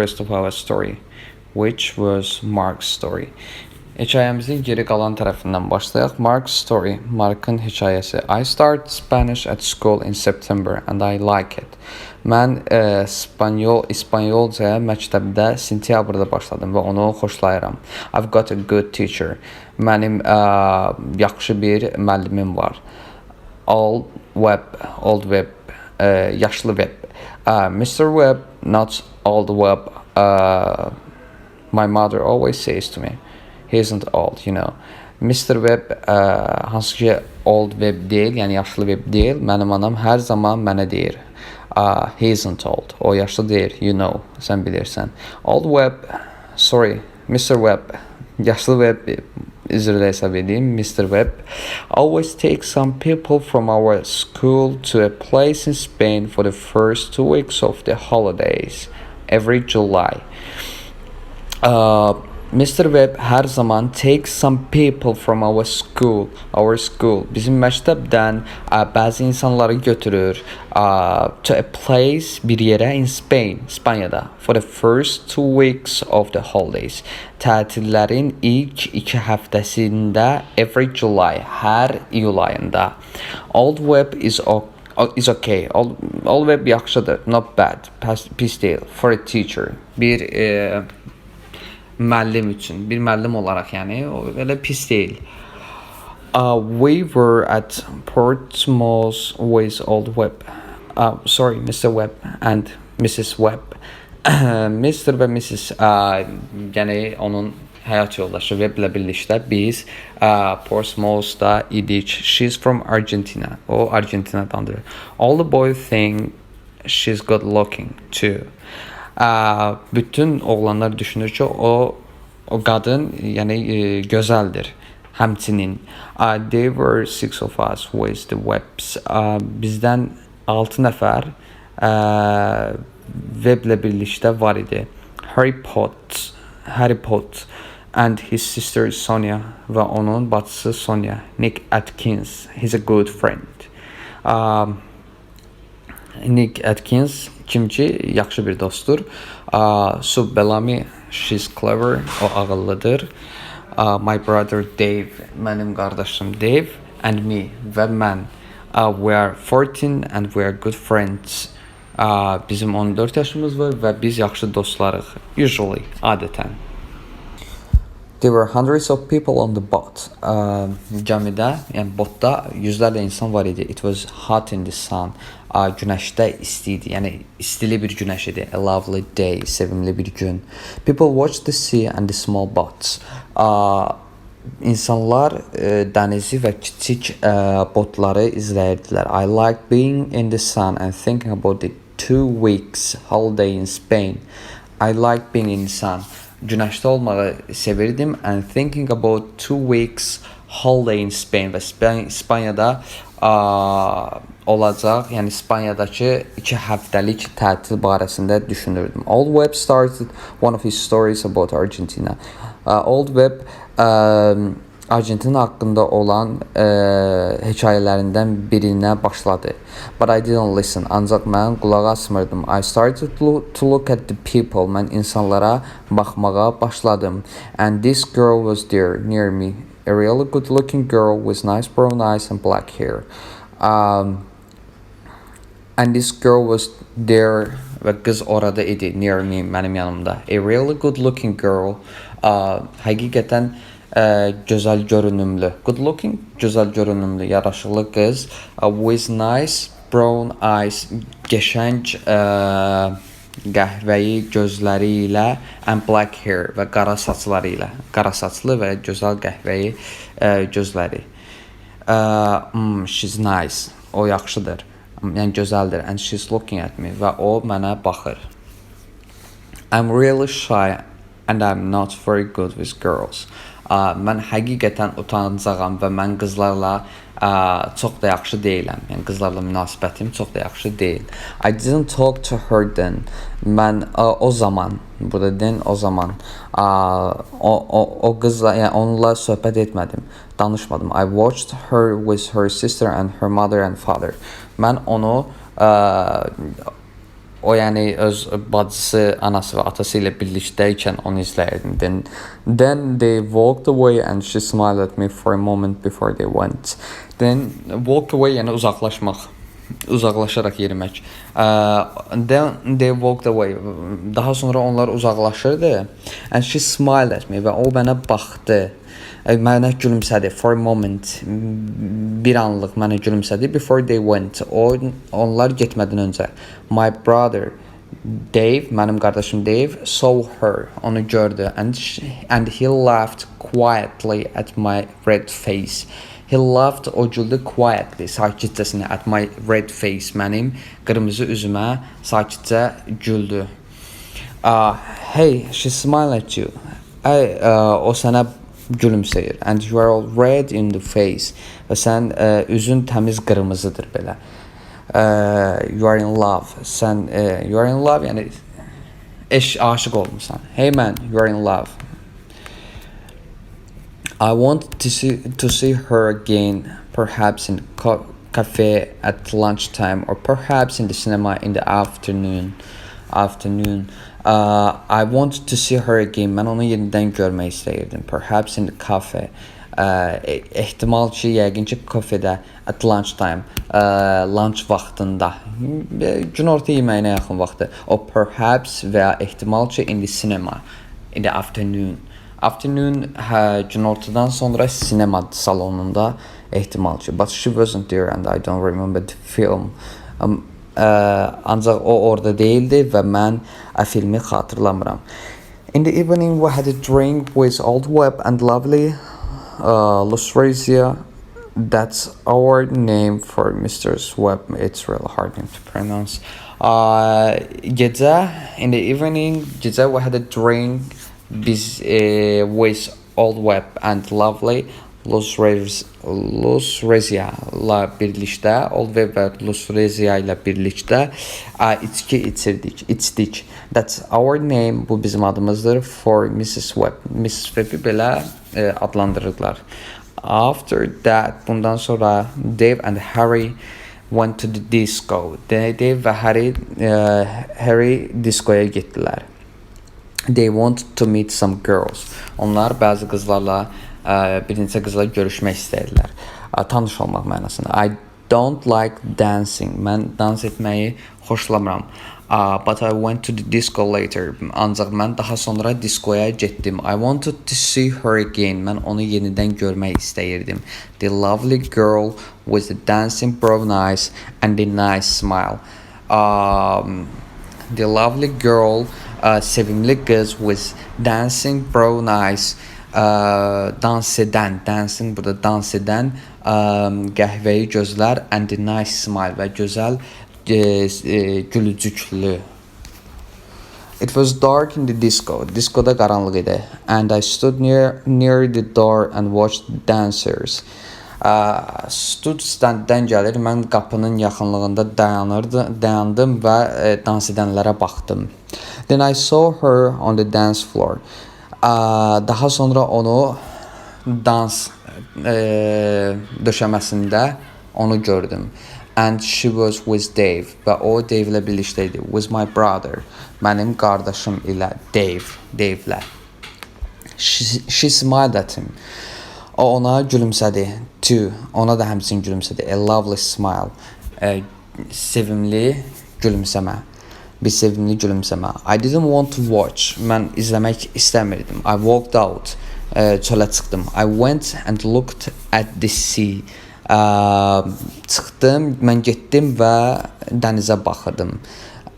rest of our story, which was Mark's story. Hekayəmizin geri qalan tərəfindən başlayaq. Mark's story, Markın hekayəsi. I started Spanish at school in September and I like it. Mən İspanyolcaya məktəbdə sentyabrda başladım və onu xoşlayıram. I've got a good teacher. Mənim yaxşı bir müəllimim var. Old Webb, yaşlı Webb. Mr. Webb, not old Webb. My mother always says to me, he isn't old, you know. Mr. Webb, hansı ki old Webb deyil, yəni yaşlı Webb deyil, mənim anam hər zaman mənə deyir. He isn't old, o yaşlı deyil, you know, sən bilirsən. Old Webb, sorry, Mr. Webb, yaşlı Webb, üzr hesab edeyim, Mr. Webb, always takes some people from our school to a place in Spain for the first 2 weeks of the holidays, every July. Mr. Webb hər zaman takes some people from our school. Bizim məktəbdən bəzi insanları götürür to a place, bir yerə in Spain, İspanyada, for the first 2 weeks of the holidays. Tətillərin ilk 2 həftəsində, every July, hər iyul ayında. Old Webb is okay. Old Webb yaxşıdır, not bad, pis deyil, for a teacher. Bir müəllim üçün, bir müəllim olaraq, yəni o belə pis deyil. We were at Portsmouth with Old Webb. Sorry, Mr. Webb and Mrs. Webb. Mr. və Mrs. Yəni onun həyat yoldaşı Webb ilə birlikdə biz Portsmouth'da idik. She's from Argentina. O Argentinadandır. All the boys think she's good looking too. Bütün oğlanlar düşünür ki o qadın yəni gözəldir. Həmçinin there were 6 of us with the Webbs. Bizdən 6 nəfər Webblə birlikdə var idi. Harry Potter and his sister Sonia və onun bacısı Sonia. Nick Atkins, he's a good friend. Nick Atkins kim ki yaxşı bir dostdur. Sue Bellamy, she's clever, o ağıllıdır. My brother Dave, mənim qardaşım Dave, and me və mən. We are 14 and we are good friends. Bizim 14 yaşımız var və biz yaxşı dostlarıq. Usually, adətən. There were hundreds of people on the boat. Gəmidə, yəni botda yüzlərlə insan var idi. It was hot in the sun. Günəşdə isti idi, yəni istili bir günəş idi. A lovely day, sevimli bir gün. People watched the sea and the small boats. İnsanlar dənizi və kiçik botları izləyirdilər. I like being in the sun and thinking about the 2 weeks holiday in Spain. I like being in the sun. Günəşdə olmağı sevirdim and thinking about 2 weeks holiday in Spain və İspanyada olacaq, yəni İspanyadakı 2 həftəlik tətil barəsində düşünürdüm. Old Webb started one of his stories about Argentina. Old Webb Argentina haqqında olan hekayələrindən birinə başladı. But I didn't listen. Ancaq mən qulaq asmırdım. I started to look at the people. Mən insanlara baxmağa başladım. And this girl was there near me. A really good looking girl with nice brown eyes and black hair. And this girl was there və qız orada idi, near me, mənim yanımda. A really good looking girl. Həqiqətən gözəl görünümlü. Good looking, gözəl görünümlü, yaraşıqlı qız. With nice brown eyes, qəşəng qəhvəyi gözləri ilə and black hair və qara saçları ilə. Qara saçlı və gözəl qəhvəyi gözləri. She's nice. O yaxşıdır. Yəni gözəldir. And she's looking at me və o mənə baxır. I'm really shy and I'm not very good with girls. Mən həqiqətən utancağam və mən qızlarla çox da yaxşı deyiləm. Yəni qızlarla münasibətim çox da yaxşı deyil. I didn't talk to her then. Mən o zaman, burada den o zaman o qızla, yəni onunla söhbət etmədim, danışmadım. I watched her with her sister and her mother and father. Mən onu o yəni öz bacısı, anası və atası ilə birlikdəykən onu izləyirdim. Then they walked away and she smiled at me for a moment before they went. Then walk away yəni uzaqlaşmaq, uzaqlaşaraq yerimək. Then they walked away. Daha sonra onlar uzaqlaşırdı. And she smiled at me və o mənə baxdı. Mənə gülümsədi. For a moment, bir anlıq mənə gülümsədi. Before they went, onlar getmədən öncə. My brother Dave, mənim qardaşım Dave, saw her, onu gördü. And he laughed quietly at my red face. He laughed, o güldü quietly, sakitcəsinə, at my red face, mənim qırmızı üzümə sakitcə güldü. Hey, she smiled at you. O sənə gülümsəyir. And you are all red in the face. Və sən üzün təmiz qırmızıdır belə. You are in love. Sən you are in love yəni aşiq olmusan. Hey man, you are in love. I want to see her again, perhaps in cafe at lunchtime or perhaps in the cinema in the afternoon. I want to see her again. Mən onu yenidən görmək istəyirdim. Perhaps in the cafe. Ehtimal ki, yəqin ki, kafedə at lunchtime, lunch vaxtında, günorta yeməyinə yaxın vaxtı. O perhaps və ya ehtimal ki, in the cinema, in the afternoon. Afternoon, günortadan sonra sinema salonunda ehtimal ki. But she wasn't there and I don't remember the film. Ancaq o orada değildi və mən filmi xatırlamıram. In the evening, we had a drink with Old Web and lovely Lucrezia. That's our name for Mr. Web. It's really hard name to pronounce. Gecə, in the evening, gecə we had a drink with Old Web and lovely Lucrezia ilə birlikdə, Old Web və Lucrezia ilə birlikdə içki içdik. That's our name, bu bizim adımızdır, for Mrs. Web. Mrs. Web'i belə adlandırırlar. After that, bundan sonra Dave and Harry went to the disco. Dave və Harry diskoya getdilər. They wanted to meet some girls. Onlar bəzi qızlarla, bir neçə qızla görüşmək istədilər. Tanış olmaq mənasında. I don't like dancing. Mən dans etməyi xoşlamıram. But I went to the disco later. Ancaq mən daha sonra diskoya getdim. I wanted to see her again. Mən onu yenidən görmək istəyirdim. The lovely girl with the dancing brown eyes and the nice smile. The lovely girl, sevimli qız with dancing brown eyes, dans edən, dancing burada dans edən, qəhvəyi gözlər, and the nice smile və gözəl gülücüklü. It was dark in the disco. Diskoda qaranlıq idi. And I stood near the door and watched the dancers. Stood standdən gəlir. Mən qapının yaxınlığında dayandım və dans edənlərə baxdım. Then I saw her on the dance floor. Daha sonra onu dans döşəməsində onu gördüm. And she was with Dave. Və o Dave ilə birlikdə idi. With my brother. Mənim qardaşım ilə Dave'lə. She smiled at him. O ona gülümsədi. Too. Ona da həmçinin gülümsədi. A lovely smile. Sevimli gülümsəmə. Bir sevimli gülümsəmə. I didn't want to watch. Mən izləmək istəmirdim. I walked out. Çölə çıxdım. I went and looked at the sea. Çıxdım, mən getdim və dənizə baxırdım.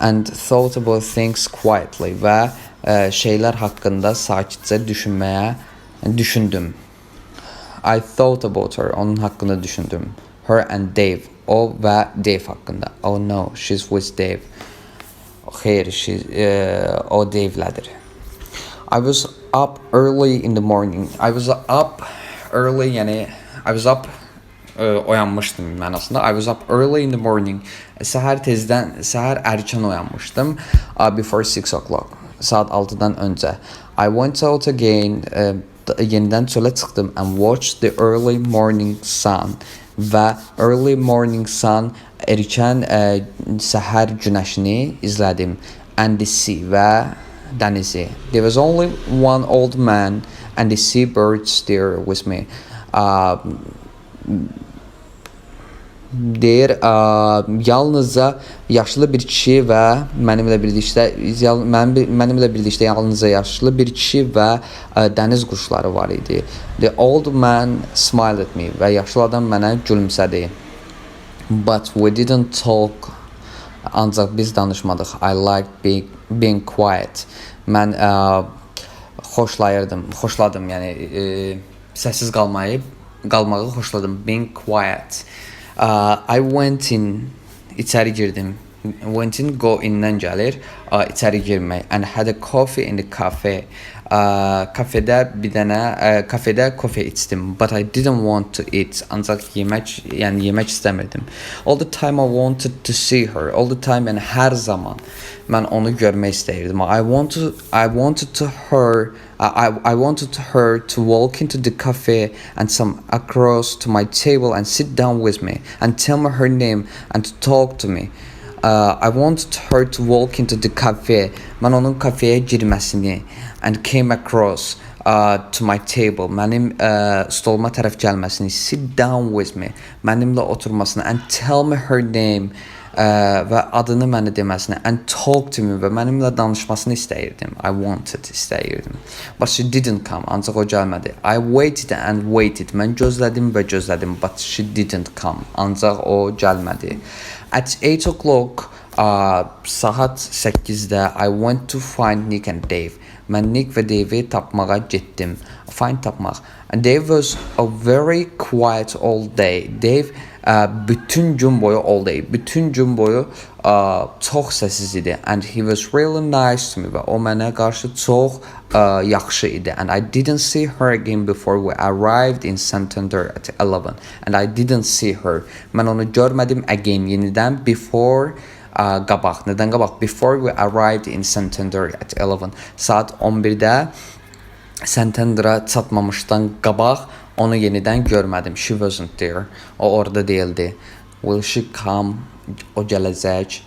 And thought about things quietly. Və şeylər haqqında sakitcə düşündüm. I thought about her. Onun haqqında düşündüm. Her and Dave. O və Dave haqqında. Oh no, she's with Dave. Xeyr, o Dave'lədir. I was up early in the morning. I was up early, yəni I was up oyanmışdım mənasında. I was up early in the morning. Səhər erkən oyanmışdım. Before 6 o'clock. Saat 6-dan öncə. I went out again. Yenidən çölə çıxdım and watched the early morning sun və early morning sun, erkən səhər günəşini izlədim. And the sea və dənizi. There was only one old man and the seabirds there with me. Deyir, yalnızca yaşlı bir kişi və mənimlə birlikdə yalnızca yaşlı bir kişi və dəniz quşları var idi. The old man smiled at me və yaşlı adam mənə gülümsədi. But we didn't talk. Ancaq biz danışmadıq. I like being quiet. Mən xoşladım, yəni səssiz qalmağı xoşladım. Being quiet. I went in, içəri girdim. Went in, go in'dən gəlir, içəri girmək. And had a coffee in the cafe. Kafedə kofe içdim. But I didn't want to eat. Ancaq yemək istəmirdim. All the time I wanted to see her. All the time, yəni hər zaman mən onu görmək istəyirdim. I wanted her to walk into the cafe and come across to my table and sit down with me and tell me her name and to talk to me. I wanted her to walk into the cafe. Mən onun kafeyə girməsini and came across to my table. Mənim stoluma tərəf gəlməsini, sit down with me. Mənimlə oturmasını and tell me her name. Və adını mənə deməsini and talk to me və mənimlə danışmasını istəyirdim. I wanted, istəyirdim. But she didn't come. Ancaq o gəlmədi. I waited and waited. Mən gözlədim və gözlədim. But she didn't come. Ancaq o gəlmədi. At 8 o'clock, saat 8-də I went to find Nick and Dave. Mən Nick və Dave'i tapmağa getdim. Find tapmaq. And Dave was a very quiet all day. Dave bütün gün boyu çox səssiz idi. And he was really nice to me. Və o mənə qarşı çox yaxşı idi. And I didn't see her again before we arrived in Santander at 11. And I didn't see her. Mən onu görmədim again, yenidən before qabaq. Nədən qabaq? Before we arrived in Santander at 11. Saat 11-də Santander'a çatmamışdan qabaq onu yenidən görmədim. She wasn't there. O orada değildi. Will she come? O gələcək.